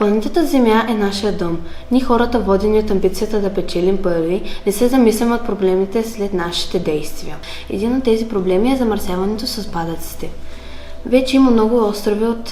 Планетата Земя е нашия дом. Ние хората, водени от амбицията да печелим пари, не се замисляме от проблемите след нашите действия. Един от тези проблеми е замърсяването с отпадъците. Вече има много острови от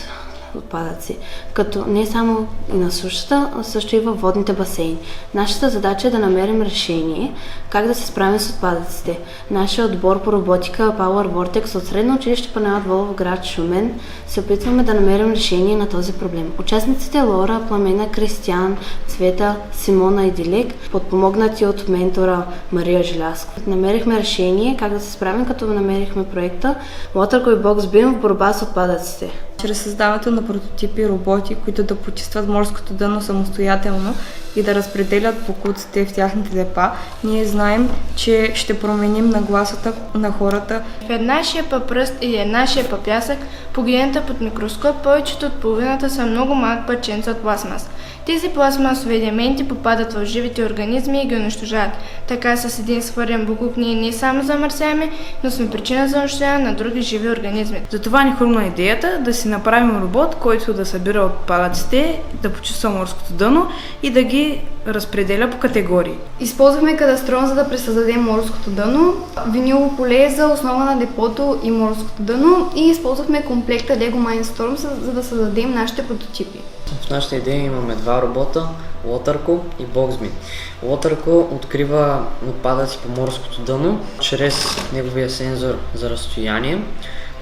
отпадъци, като не само и на сушата, а също и във водните басейни. Нашата задача е да намерим решение как да се справим с отпадъците. Нашия отбор по роботика Power Vortex от Средно училище Панайот Волов, град Шумен, се опитваме да намерим решение на този проблем. Участниците Лора, Пламена, Кристиян, Цвета, Симона и Дилек, подпомогнати от ментора Мария Желязко. Намерихме решение как да се справим, като намерихме проекта Waterco и BoxBeam в борба с отпадъците. Чрез създаването на прототипи роботи, които да почистват морското дъно самостоятелно и да разпределят боклуците в тяхните депа, ние знаем, че ще променим нагласата на хората. В една шепа пръст или една шепа пясък, погледната под микроскоп, повечето от половината са много малък парченца от пластмас. Тези пластмасови елементи попадат в живите организми и ги унищожават. Така с един свърен боклук ние не само замърсяваме, но сме причина за унищожаване на други живи организми. Затова ни хрумна идеята да си направим робот, който да събира отпадъците, да почиства морското дъно и да ги разпределя по категории. Използвахме кадастрон, за да пресъздадем морското дъно, винилово поле за основа на депото и морското дъно и използвахме комплекта Lego Mindstorm, за да създадем нашите прототипи. В нашата идея имаме два робота, Waterco и BoxBeam. Waterco открива отпадъци по морското дъно чрез неговия сензор за разстояние.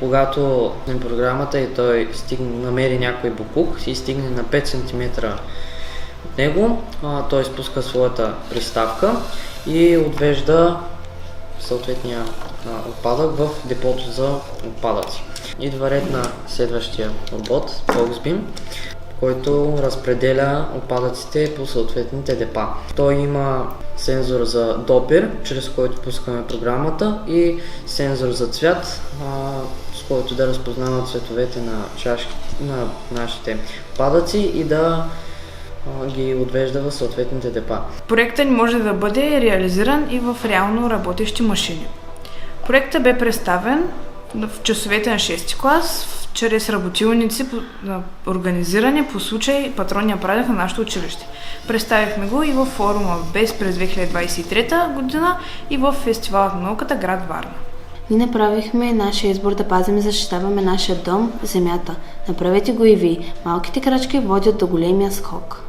Когато на програмата и той намери някой боклук и стигне на 5 см от него, той изпуска своята приставка и отвежда съответния отпадък в депото за отпадъци. Идва ред на следващия робот, BoxBeam, който разпределя отпадъците по съответните депа. Той има сензор за допир, чрез който пускаме програмата, и сензор за цвят, с който да разпознава цветовете на на нашите отпадъци и да ги отвежда в съответните депа. Проектът ни може да бъде реализиран и в реално работещи машини. Проектът бе представен в часовете на 6 клас, чрез работилници, организирани по случай патронния празник на нашето училище. Представихме го и в форума БЕС през 2023 година и в фестивалът на науката град Варна. Ние направихме нашия избор да пазим и защитаваме нашия дом, земята. Направете го и вие. Малките крачки водят до големия скок.